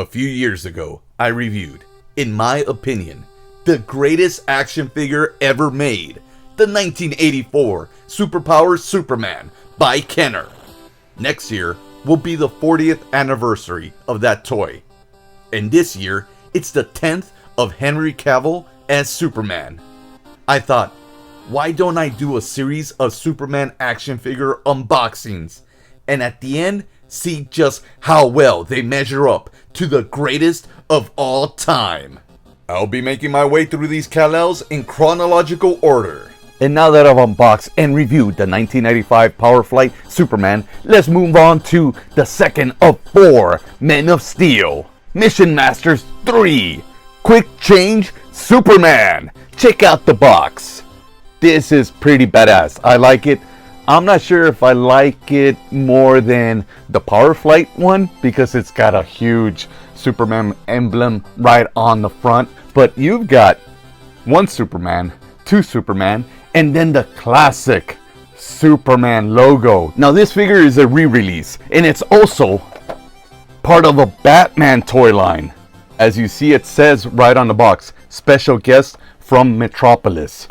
A few years ago, I reviewed, in my opinion, the greatest action figure ever made, the 1984 Superpower Superman by Kenner. Next year will be the 40th anniversary of that toy. And this year, it's the 10th of Henry Cavill as Superman. I thought, why don't I do a series of Superman action figure unboxings, and at the end, see just how well they measure up to the greatest of all time. I'll be making my way through these Kal-Els in chronological order. And now that I've unboxed and reviewed the 1995 Power Flight Superman, let's move on to the second of 4 Men of Steel. Mission Masters 3, Quick Change Superman. Check out the box. This is pretty badass. I like it. I'm not sure if I like it more than the Power Flight one because it's got a huge Superman emblem right on the front. But you've got one Superman, two Superman, and then the classic Superman logo. Now this figure is a re-release, and it's also part of a Batman toy line. As you see, it says right on the box, special guest from Metropolis.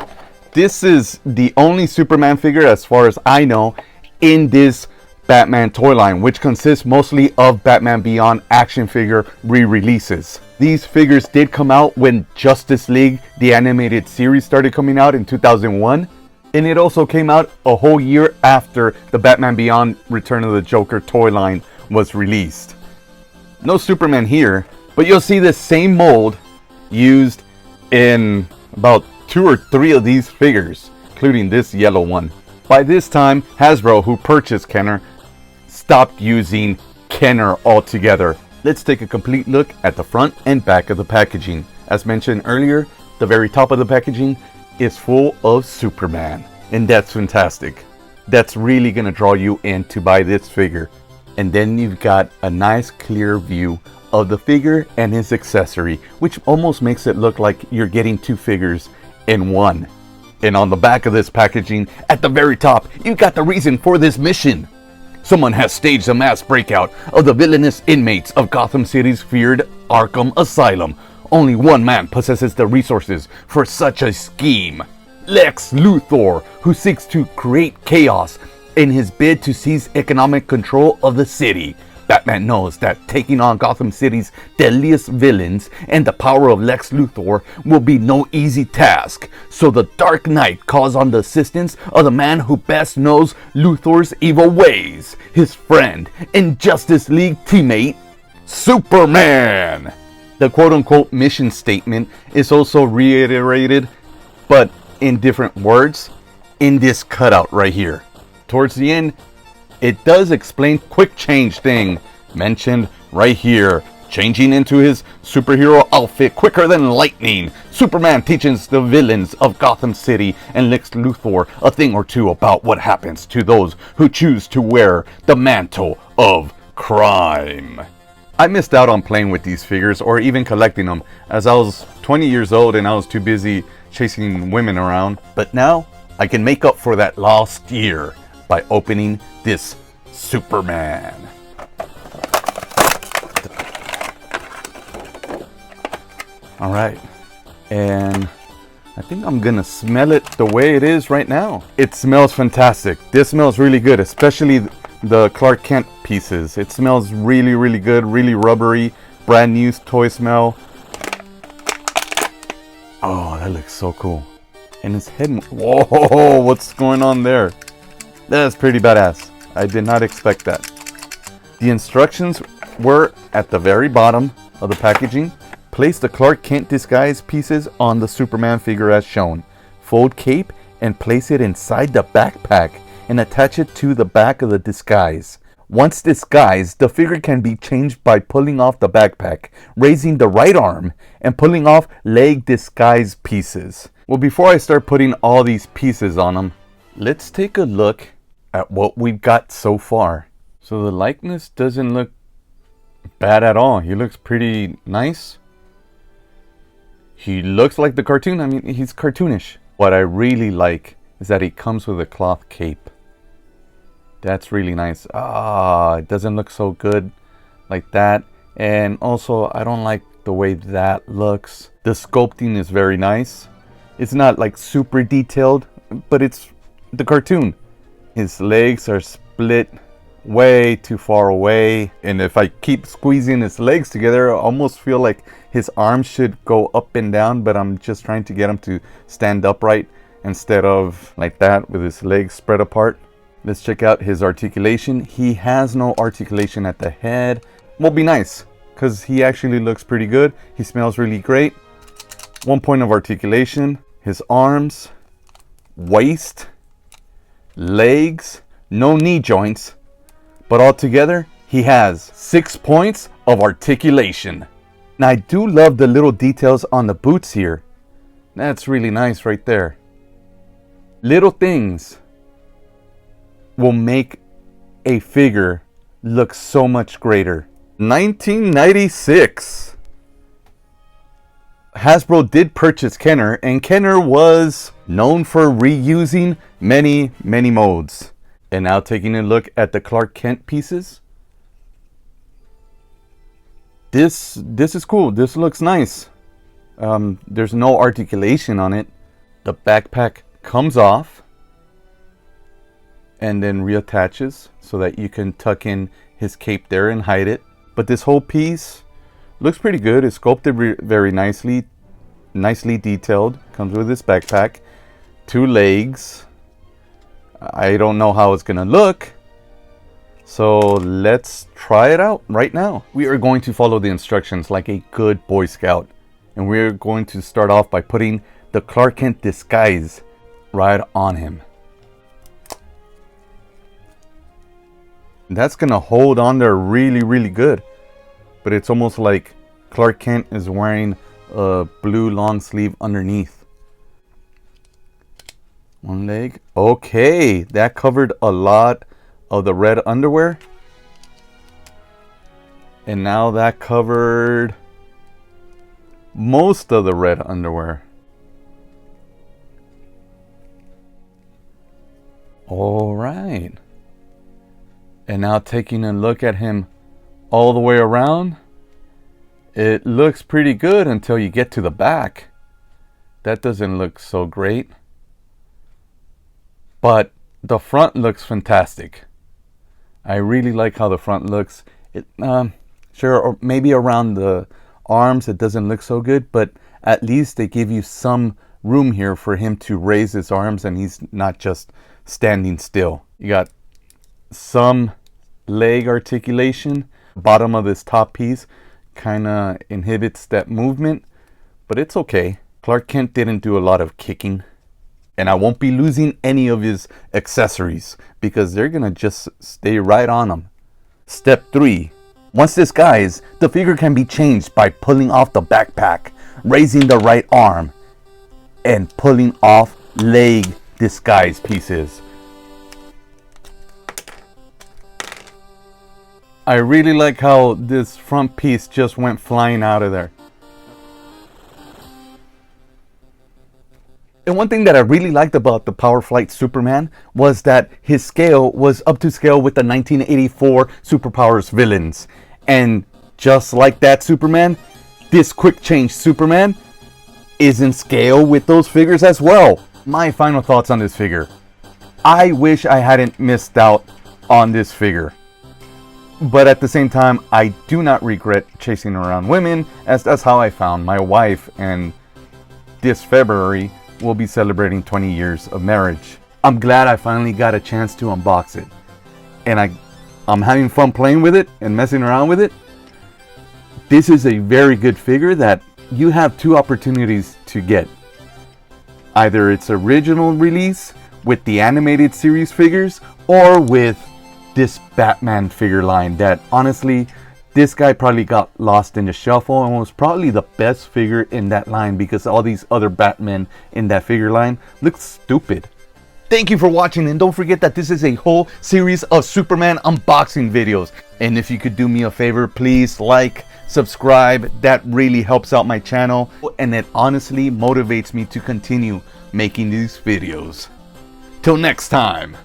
This is the only Superman figure, as far as I know, in this Batman toy line, which consists mostly of Batman Beyond action figure re-releases. These figures did come out when Justice League, the animated series, started coming out in 2001. And it also came out a whole year after the Batman Beyond Return of the Joker toy line was released. No Superman here, but you'll see the same mold used in about 2 or 3 of these figures, including this yellow one. By this time, Hasbro, who purchased Kenner, stopped using Kenner altogether. Let's take a complete look at the front and back of the packaging. As mentioned earlier, the very top of the packaging is full of Superman, and that's fantastic. That's really gonna draw you in to buy this figure. And then you've got a nice clear view of the figure and his accessory, which almost makes it look like you're getting 2 figures in one. And on the back of this packaging, at the very top, you got the reason for this mission. Someone has staged a mass breakout of the villainous inmates of Gotham City's feared Arkham Asylum. Only one man possesses the resources for such a scheme. Lex Luthor, who seeks to create chaos in his bid to seize economic control of the city. Batman knows that taking on Gotham City's deadliest villains and the power of Lex Luthor will be no easy task. So the Dark Knight calls on the assistance of the man who best knows Luthor's evil ways, his friend and Justice League teammate, Superman. The quote-unquote mission statement is also reiterated, but in different words, in this cutout right here. Towards the end, it does explain quick change thing mentioned right here. Changing into his superhero outfit quicker than lightning, Superman teaches the villains of Gotham City and Lex Luthor a thing or two about what happens to those who choose to wear the mantle of crime. I missed out on playing with these figures or even collecting them, as I was 20 years old and I was too busy chasing women around. But now I can make up for that lost year by opening this Superman. All right, and I think I'm gonna smell it the way it is right now. It smells fantastic. This smells really good, especially the Clark Kent pieces. It smells really, really good, really rubbery, brand new toy smell. Oh, that looks so cool. And his head, whoa, what's going on there? That's pretty badass. I did not expect that. The instructions were at the very bottom of the packaging. Place the Clark Kent disguise pieces on the Superman figure as shown. Fold cape and place it inside the backpack and attach it to the back of the disguise. Once disguised, the figure can be changed by pulling off the backpack, raising the right arm, and pulling off leg disguise pieces. Well, before I start putting all these pieces on them, let's take a look at what we've got so far. So the likeness doesn't look bad at all. He looks pretty nice. He looks like the cartoon. I mean, he's cartoonish. What I really like is that he comes with a cloth cape. That's really nice. It doesn't look so good like that. And also, I don't like the way that looks. The sculpting is very nice. It's not like super detailed, but it's the cartoon. His legs are split way too far away, and if I keep squeezing his legs together, I almost feel like his arms should go up and down, but I'm just trying to get him to stand upright instead of like that with his legs spread apart. Let's check out his articulation. He has no articulation at the head. Will be nice because he actually looks pretty good. He smells really great. 1 point of articulation. His arms, waist, legs, no knee joints, but altogether he has 6 points of articulation. Now I do love the little details on the boots here. That's really nice right there. Little things will make a figure look so much greater. 1996. Hasbro did purchase Kenner, and Kenner was known for reusing many modes. And now taking a look at the Clark Kent pieces. This is cool. This looks nice. There's no articulation on it. The backpack comes off and then reattaches so that you can tuck in his cape there and hide it. But this whole piece looks pretty good. It's sculpted very nicely detailed. Comes with this backpack, 2 legs. I don't know how it's gonna look, so let's try it out right now. We are going to follow the instructions like a good Boy Scout, and we're going to start off by putting the Clark Kent disguise right on him. That's gonna hold on there really good, but it's almost like Clark Kent is wearing a blue long sleeve underneath. 1 leg. Okay, that covered a lot of the red underwear. And now that covered most of the red underwear. All right. And now taking a look at him all the way around, it looks pretty good until you get to the back. That doesn't look so great. But the front looks fantastic. I really like how the front looks. It sure, or maybe around the arms it doesn't look so good, but at least they give you some room here for him to raise his arms and he's not just standing still. You got some leg articulation. Bottom of this top piece kind of inhibits that movement, but it's okay. Clark Kent didn't do a lot of kicking. And I won't be losing any of his accessories because they're going to just stay right on him. Step 3. Once disguised, the figure can be changed by pulling off the backpack, raising the right arm, and pulling off leg disguise pieces. I really like how this front piece just went flying out of there. And one thing that I really liked about the Power Flight Superman was that his scale was up to scale with the 1984 Superpowers villains. And just like that Superman, this quick change Superman is in scale with those figures as well. My final thoughts on this figure. I wish I hadn't missed out on this figure. But at the same time, I do not regret chasing around women, as that's how I found my wife, and this February we'll be celebrating 20 years of marriage. I'm glad I finally got a chance to unbox it. And I'm having fun playing with it and messing around with it. This is a very good figure that you have 2 opportunities to get. Either its original release with the animated series figures or with this Batman figure line that honestly, this guy probably got lost in the shuffle and was probably the best figure in that line because all these other Batmen in that figure line look stupid. Thank you for watching, and don't forget that this is a whole series of Superman unboxing videos. And if you could do me a favor, please like, subscribe. That really helps out my channel and it honestly motivates me to continue making these videos. Till next time.